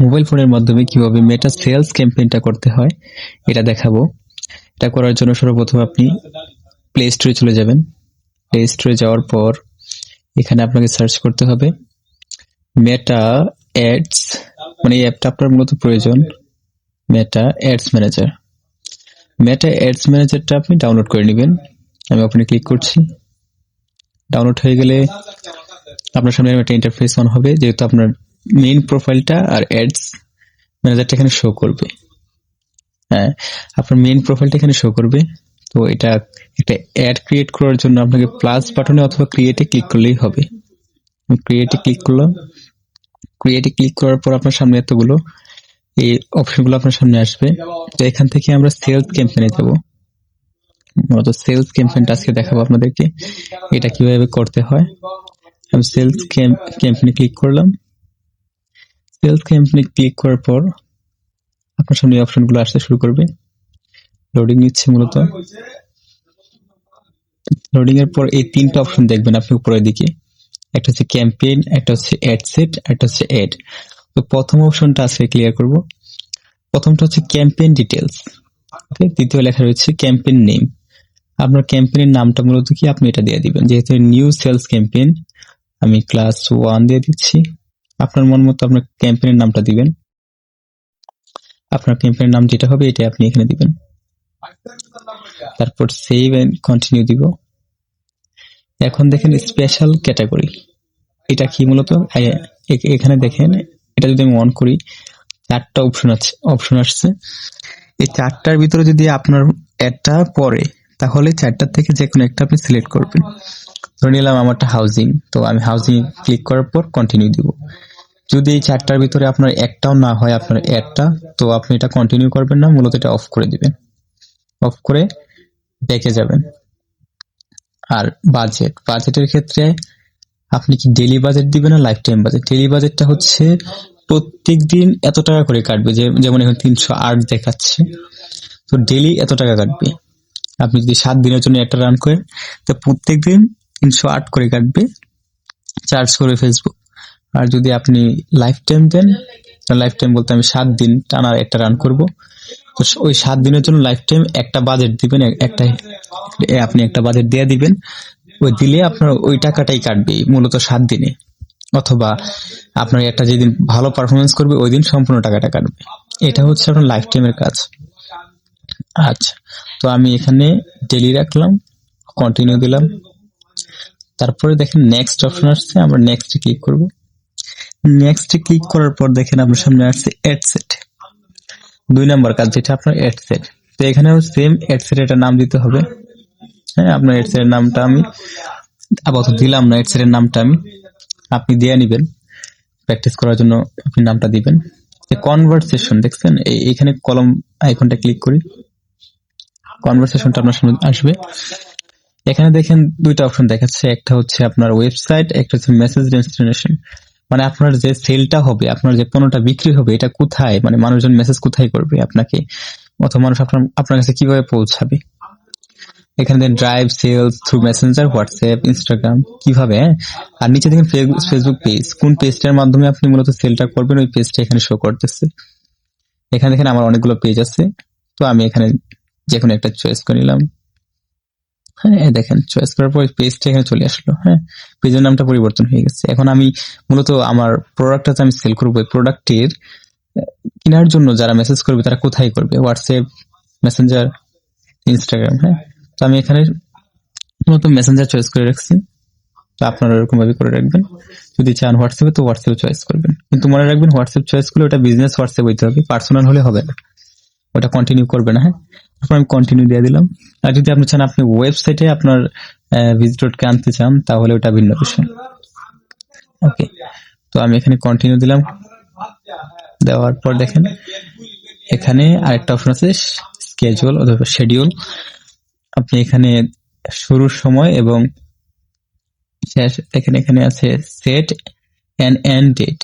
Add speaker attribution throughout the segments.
Speaker 1: Mobile ফোনের মাধ্যমে কিভাবে মেটা সেলস ক্যাম্পেইনটা করতে হয় এটা দেখাবো। এটা করার জন্য সর্বপ্রথম আপনি প্লে স্টোরে চলে যাবেন। প্লে স্টোরে যাওয়ার পর এখানে আপনাকে সার্চ করতে হবে মেটা অ্যাডস, মানে এই অ্যাপটা আপনার মূলত প্রয়োজন। Meta ads manager, Meta ads ম্যানেজারটা আপনি ডাউনলোড করে নেবেন। আমি ওখানে ক্লিক করছি। ডাউনলোড হয়ে গেলে আপনার সামনে একটা ইন্টারফেস অন হবে, যেহেতু আপনার মেইন প্রোফাইলটা আর অ্যাডস ম্যানেজারটা এখানে শো করবে। হ্যাঁ, আপনার মেইন প্রোফাইলটা এখানে শো করবে। তো এটা একটা অ্যাড ক্রিয়েট করার জন্য আপনাকে প্লাস বাটনে অথবা ক্রিয়েটে ক্লিক করলেই হবে। ক্রিয়েটে ক্লিক করলাম। ক্রিয়েটে ক্লিক করার পর আপনার সামনে এতগুলো এই অপশনগুলো আপনার সামনে আসবে। তো এখান থেকে আমরা সেলস ক্যাম্পেইনে যাব। মূলত সেলস ক্যাম্পেইনটা আজকে দেখাবো আপনাদেরকে এটা কিভাবে করতে হয়। আমি সেলস ক্যাম্পেইনে ক্লিক করলাম। সেলস ক্যাম্পেইনে ক্লিক করার পর আপনার সামনে এই অপশনগুলো আসতে শুরু করবে। লোডিং নিচ্ছে মূলত। লোডিং এর পর এই তিনটা অপশন দেখবেন আপনি উপরের দিকে। একটা হচ্ছে ক্যাম্পেইন, একটা হচ্ছে অ্যাড সেট, একটা হচ্ছে অ্যাড। তো প্রথম অপশনটা আজকে ক্লিয়ার করব। প্রথমটা হচ্ছে ক্যাম্পেইন ডিটেলস। ওকে, দ্বিতীয় লেখা রয়েছে ক্যাম্পেইন নেম। আপনার ক্যাম্পেইনের নামটা মূলত কি আপনি এটা দিয়ে দিবেন। যেহেতু নিউ সেলস ক্যাম্পেইন, আমি ক্লাস 1 দিয়ে দিচ্ছি। আপনার মন মতো আপনার ক্যাম্পেইনের নামটা দিবেন। আপনার ক্যাম্পেইনের নাম যেটা হবে এটা আপনি এখানে দিবেন। তারপর সেভ এন্ড কন্টিনিউ দিব। এখন দেখেন স্পেশাল ক্যাটাগরি, এটা কি মূলত এখানে দেখেন। এটা যদি আমি অন করি, 4টা অপশন আসছে। এই 4টার ভিতরে যদি আপনার একটা পড়ে, তাহলে 4টার থেকে যে কোনো একটা আপনি সিলেক্ট করবেন। ধরে নিলাম আমারটা হাউজিং, তো আমি হাউজিং ক্লিক করার পর কন্টিনিউ দিব। যদি এই 4টার ভিতরে আপনার একটাও না হয় আপনার অ্যাডটা, তো আপনি এটা কন্টিনিউ করবেন না, মূলত এটা অফ করে দিবেন। অফ করে ব্যাকে যাবেন। আর বাজেটের ক্ষেত্রে আপনি কি ডেইলি বাজেট দিবেন না লাইফ টাইম বাজেট? ডেইলি বাজেটটা হচ্ছে প্রত্যেক দিন এত টাকা করে কাটবে, যেমন এখন 308 দেখাচ্ছে, তো ডেইলি এত টাকা কাটবে। আপনি যদি 7 দিনের জন্য একটা রান করেন, তো প্রত্যেক দিন 308 করে কাটবে, চার্জ করে ফেসবুক। আর যদি আপনি লাইফ টাইম দেন, লাইফ টাইম বলতে আমি 7 দিন টানা একটা রান করব, তো ওই 7 দিনের জন্য লাইফ টাইম একটা বাজেট দিবেন। আপনি একটা বাজেট দিয়ে দিবেন, ওই দিলে আপনার ওই টাকাটাই কাটবে মূলত 7 দিনে। অথবা আপনার একটা যেদিন ভালো পারফরমেন্স করবে ওই দিন সম্পূর্ণ টাকাটা কাটবে। এটা হচ্ছে আপনার লাইফ টাইমের কাজ। আচ্ছা, তো আমি এখানে ডেইলি রাখলাম, কন্টিনিউ দিলাম। তারপরে দেখেন নেক্সট অপশন আসছে, আমরা নেক্সটে ক্লিক করব। নেক্সটে ক্লিক করার পর দেখেন আপনার সামনে আসছে অ্যাড সেট। 2 নাম্বার কাজ যেটা আপনার অ্যাড সেট। তো এখানেও সেম অ্যাড সেট এটা নাম দিতে হবে। হ্যাঁ, আপনার অ্যাড সেটের নামটা আমি আপাতত দিলাম না, অ্যাড সেটের নামটা আপনি দিয়ে নেবেন। প্র্যাকটিস করার জন্য আপনি নামটা দিবেন। কনভারসেশন দেখছেন, এইখানে কলম আইকনটা ক্লিক করি, কনভারসেশনটা আপনার সামনে আসবে। এখানে দেখেন 2টা অপশন দেখাচ্ছে, একটা হচ্ছে আপনার ওয়েবসাইট, একটা হচ্ছে মেসেজ ডেস্টিনেশন। মানে আপনার যে সেলটা হবে, আপনার যে পণ্যটা বিক্রি হবে, এটা কোথায়, মানে মানুষজন মেসেজ কোথায় করবে আপনাকে, অথবা মানুষ আপনার কাছে কিভাবে পৌঁছাবে। এখানে দেন drive sales through Messenger, WhatsApp, Instagram, কিভাবে। আর নিচে দেখেন ফেসবুক পেজ, কোন পেজটার মাধ্যমে আপনি মূলত সেলটা করবেন ওই পেজটা এখানে শো করতেছে। এখানে দেখেন আমার অনেকগুলো পেজ আছে, তো আমি এখানে যে কোনো একটা চয়েস করে নিলাম। হ্যাঁ, দেখেন চয়েস করার পর পেজটা এখানে চলে আসলো। হ্যাঁ, পেজের নামটা পরিবর্তন হয়ে গেছে। এখন আমি মূলত আমার প্রোডাক্টটা আমি সেল করবো, প্রোডাক্টের কেনার জন্য যারা মেসেজ করবে তারা কোথায় করবে, হোয়াটসঅ্যাপ, মেসেঞ্জার, ইনস্টাগ্রাম। হ্যাঁ, তো আমি এখানে মূলত মেসেঞ্জার চয়েস করে রাখছি। তো আপনারা এরকম ভাবে করে রাখবেন। যদি চান হোয়াটসঅ্যাপে, তো হোয়াটসঅ্যাপ চয়েস করবেন, কিন্তু মনে রাখবেন হোয়াটসঅ্যাপ চয়েস করলে ওটা বিজনেস হোয়াটসঅ্যাপ হইতে হবে, পার্সোনাল হলে হবে না, ওটা কন্টিনিউ করবে না। হ্যাঁ, তারপর আমি কন্টিনিউ দিয়ে দিলাম। আর যদি আপনি চান আপনি ওয়েবসাইটে আপনার ভিজিটরকে আনতে চান, তাহলে ওটা ভিন্ন বিষয়। ওকে, তো আমি এখানে কন্টিনিউ দিলাম। দেওয়ার পর দেখেন এখানে আরেকটা অপশন আছে স্কেজুয়াল অথবা শিডিউল। আপনি এখানে শুরুর সময় এবং শেষ, এখানে আছে সেট এন্ড এন্ড ডেট,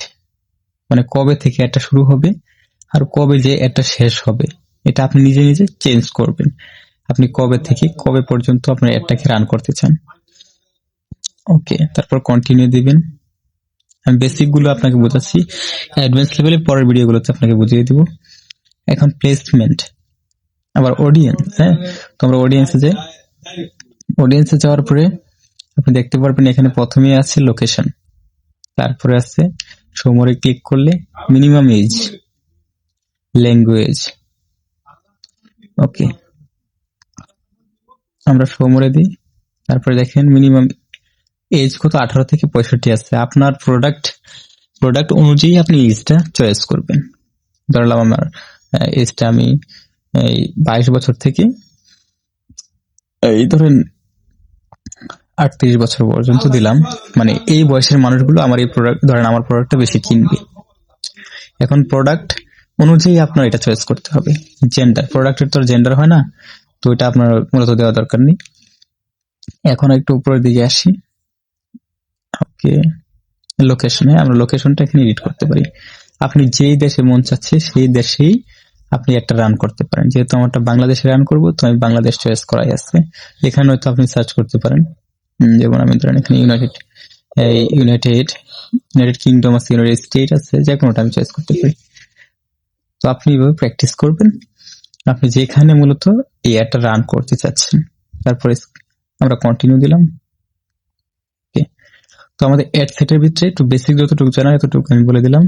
Speaker 1: মানে কবে থেকে এটা শুরু হবে আর কবে যে এটা শেষ হবে, এটা আপনি নিজে নিজে চেঞ্জ করবেন। আপনি কবে থেকে কবে পর্যন্ত আপনার অ্যাডটাকে রান করতে চান। ওকে, তারপর কন্টিনিউ দিবেন। আমি বেসিক গুলো আপনাকে বোঝাচ্ছি, অ্যাডভান্স লেভেলে পরের ভিডিওগুলোতে আপনাকে বুঝিয়ে দিব। এখন প্লেসমেন্ট, আবার অডিয়েন্স। হ্যাঁ, তো আমরা অডিয়েন্সে যাওয়ার পরে আপনি দেখতে পারবেন এখানে প্রথমেই আছে লোকেশন, তারপরে আছে সমরে ক্লিক করলে মিনিমাম এজ, ল্যাঙ্গুয়েজ। ওকে, আমরা সমরে দিই, তারপরে দেখেন মিনিমাম এজ কত, 18 থেকে 65 আছে। আপনার প্রোডাক্ট অনুযায়ী আপনি এজটা চয়েস করবেন। ধরলাম আমার এজটা আমি এই 22 বছর থেকে এই ধরেন 38 বছর পর্যন্ত দিলাম, মানে এই বয়সের মানুষগুলো আমার এই প্রোডাক্ট, ধরেন আমার প্রোডাক্টটা বেশি কিনবে। এখন প্রোডাক্ট অনুযায়ী আপনার এটা চয়েস করতে হবে। জেন্ডার, প্রোডাক্টের তো জেন্ডার হয় না, তো এটা আপনার মূলত দেওয়া দরকার নেই। এখন একটু উপরের দিকে আসি। ওকে, লোকেশনে আমরা লোকেশনটা এখানে এডিট করতে পারি। আপনি যেই দেশে মন চাচ্ছে সেই দেশেই আপনি একটা রান করতে পারেন। যেহেতু আমারটা বাংলাদেশে রান করব, তো আমি বাংলাদেশ চয়েস করাই আছে। এখানে হয়তো আপনি সার্চ করতে পারেন, যেমন আমি ধরেন এখানে ইউনাইটেড কিংডম আছে, ইউনাইটেড স্টেট আছে, যে কোনোটা আমি চয়েস করতে পারি। তো আপনি এভাবে প্র্যাকটিস করবেন, আপনি যেখানে মূলত এই অ্যাডটা রান করতে চাচ্ছেন। তারপরে আমরা কন্টিনিউ দিলাম। তো আমাদের অ্যাড সেটের ভিতরে একটু বেসিক যতটুকু জানা এতটুকু আমি বলে দিলাম।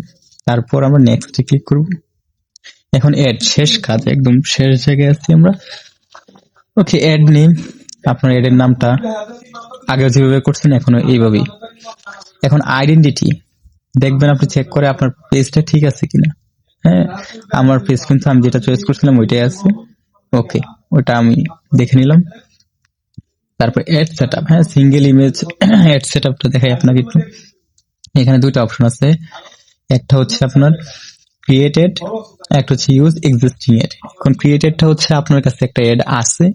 Speaker 1: তারপর আমরা নেক্সটে ক্লিক করব। এখন অ্যাড, শেষ কাজ, একদম শেষ জায়গায় আছি আমরা। ওকে, অ্যাড নেম, আপনার অ্যাডের নামটা আগে যেভাবে করছেন এখনো এইভাবেই। এখন আইডেন্টিটি দেখবেন, আপনি চেক করে আপনার পেজটা ঠিক আছে কিনা। হ্যাঁ, আমার পেজ কিন্তু আমি যেটা চয়েস করছিলাম ওইটাই আছে। ওকে, ওটা আমি দেখে নিলাম। তারপর অ্যাড সেটআপ, হ্যাঁ, সিঙ্গেল ইমেজ অ্যাড সেটআপটা দেখাই আপনাকে একটু। এখানে দুইটা অপশন আছে, একটা হচ্ছে আপনার ক্রিয়েটেড, একটা হচ্ছে ইউজ এক্সিস্টিং অ্যাড। এখন ক্রিয়েটেডটা হচ্ছে আপনার কাছে একটা অ্যাড আছে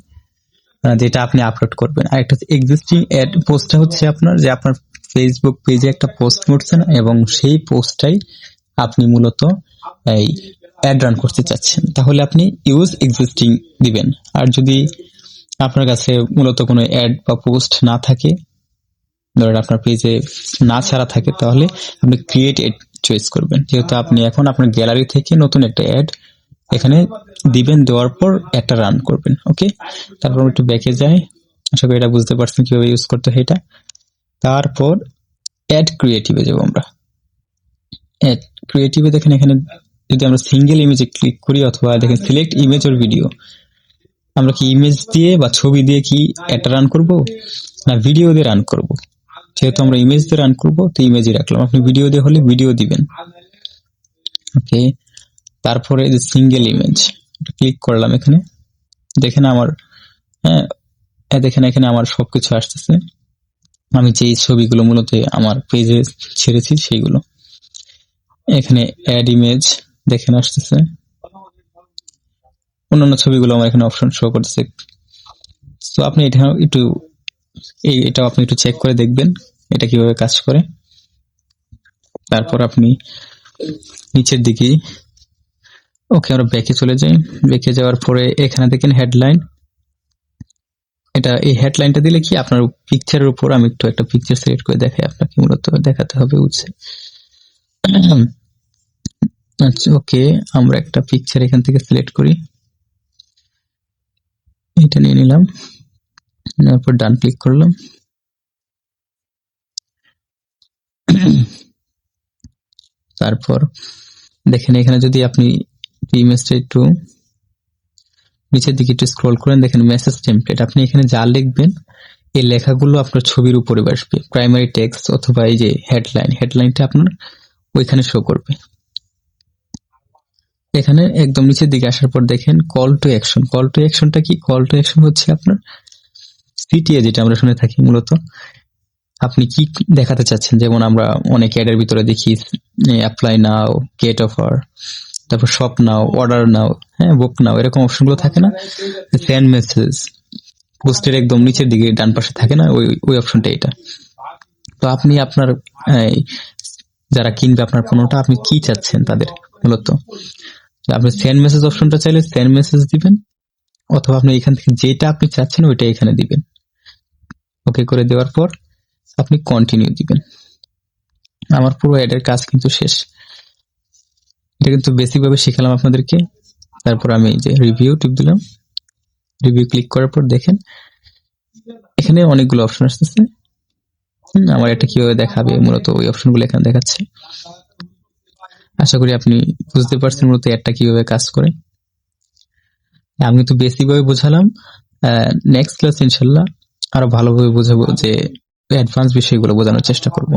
Speaker 1: যেটা আপনি আপলোড করবেন, আর একটা হচ্ছে এক্সিস্টিং অ্যাড। পোস্টটা হচ্ছে আপনার যে আপনার ফেসবুক পেজে একটা পোস্ট করছেন এবং সেই পোস্টটাই আপনি মূলত এই অ্যাড রান করতে চাচ্ছেন, তাহলে আপনি ইউজ এক্সিস্টিং দিবেন। আর যদি আপনার কাছে মূলত কোনো অ্যাড বা পোস্ট না থাকে, ধরেন আপনার পেজে না ছাড়া থাকে, তাহলে আপনি ক্রিয়েট অ্যাড চয়েস করবেন। যেহেতু আপনি এখন আপনার গ্যালারি থেকে নতুন একটা অ্যাড এখানে দিবেন, দেওয়ার পর একটা রান করবেন। ওকে, তারপর একটু ব্যাকে যাই। আশা করি এটা বুঝতে পারছেন কিভাবে ইউজ করতে হয় এটা। তারপর অ্যাড ক্রিয়েটিভে যাবো আমরা। অ্যাড ক্রিয়েটিভে দেখেন, এখানে যদি আমরা সিঙ্গেল ইমেজে ক্লিক করি অথবা দেখেন সিলেক্ট ইমেজ অর ভিডিও, আমরা কি ইমেজ দিয়ে বা ছবি দিয়ে কি এটা রান করব না ভিডিও দিয়ে রান করব। যেহেতু আমরা ইমেজ দিয়ে রান করব, তো ইমেজই রাখলাম। আপনি ভিডিও দিয়ে হলে ভিডিও দিবেন। ওকে, তারপরে যে সিঙ্গেল ইমেজ ক্লিক করলাম, এখানে দেখেন আমার দেখেন এখানে আমার সবকিছু আসতেছে, আমি যে ছবিগুলো মূলত আমার পেজে ছেড়েছি সেইগুলো। এখানে অ্যাড ইমেজ দেখেন আসতেছে, অন্যান্য ছবিগুলো আমার এখানে অপশন শো করতেছে। তো আপনি এটাও আপনি একটু চেক করে দেখবেন এটা কিভাবে কাজ করে। তারপর আপনি নিচের দিকে, ওকে, আমরা ব্যাকে চলে যাই। ব্যাকে যাওয়ার পরে এখানে দেখেন হেডলাইন, এই হেডলাইনটা দিলে কি আপনার পিকচারের উপর, আমি একটু একটা পিকচার সিলেক্ট করে দেখাই আপনাকে, মূলত দেখাতে হবে বুঝছে। আচ্ছা, ওকে, আমরা একটা পিকচার এখান থেকে সিলেক্ট করি, এটা নিয়ে নিলাম, তারপর ডান ক্লিক করলাম। তারপর দেখেন এখানে যদি আপনি ইমেজটা একটু নিচের দিকে একটু স্ক্রল করেন, দেখেন মেসেজ টেমপ্লেট। আপনি এখানে যা লিখবেন এই লেখাগুলো আপনার ছবির উপরে আসবে, প্রাইমারি টেক্সট অথবা এই যে হেডলাইনটা আপনার ওইখানে শো করবে। এখানে একদম নিচের দিকে আসার পর দেখেন call to action. Call to অ্যাকশনটা কি? কল টু অ্যাকশন হচ্ছে আপনার সিটিএ, যেটা আমরা শুনে থাকি। মূলত আপনি কি দেখাতে চাচ্ছেন, যেমন আমরা অনেক অ্যাডের ভিতরে দেখি অ্যাপ্লাই নাও, গেট অফার, তারপর শপ নাও, অর্ডার নাও, হ্যাঁ, বুক নাও, এরকম অপশনগুলো থাকে না। সেন্ড মেসেজ পোস্টের একদম নিচের দিকে ডান পাশে থাকে না, ওই অপশনটা এটা। তো আপনি আপনার যারা কিনবে আপনার পণ্যটা, আপনি কি চাচ্ছেন তাদের, মূলত আপনি সেন্ড মেসেজ অপশনটা চাইলে সেন্ড মেসেজ দিবেন, অথবা আপনি এখান থেকে যেটা আপনি চাচ্ছেন ওইটা এখানে দিবেন। ওকে করে দেওয়ার পর আপনি কন্টিনিউ দিবেন। আমার পুরো অ্যাডের কাজ কিন্তু শেষ। এটা কিন্তু বেসিক ভাবে শিখালাম আপনাদেরকে। তারপর আমি এই যে রিভিউ টিপ দিলাম, রিভিউ ক্লিক করার পর দেখেন এখানে অনেকগুলো অপশন আসতেছে। আমার এটা কিভাবে দেখাবে মূলত ওই অপশনগুলো এখানে দেখাচ্ছে। আশা করি আপনি বুঝতে পারছেন মূলত অ্যাডটা কিভাবে কাজ করে। আমি কিন্তু বেসিক ভাবে বোঝালাম, নেক্সট ক্লাস ইনশাল্লাহ আরো ভালোভাবে বোঝাবো, যে অ্যাডভান্স বিষয়গুলো বোঝানোর চেষ্টা করব।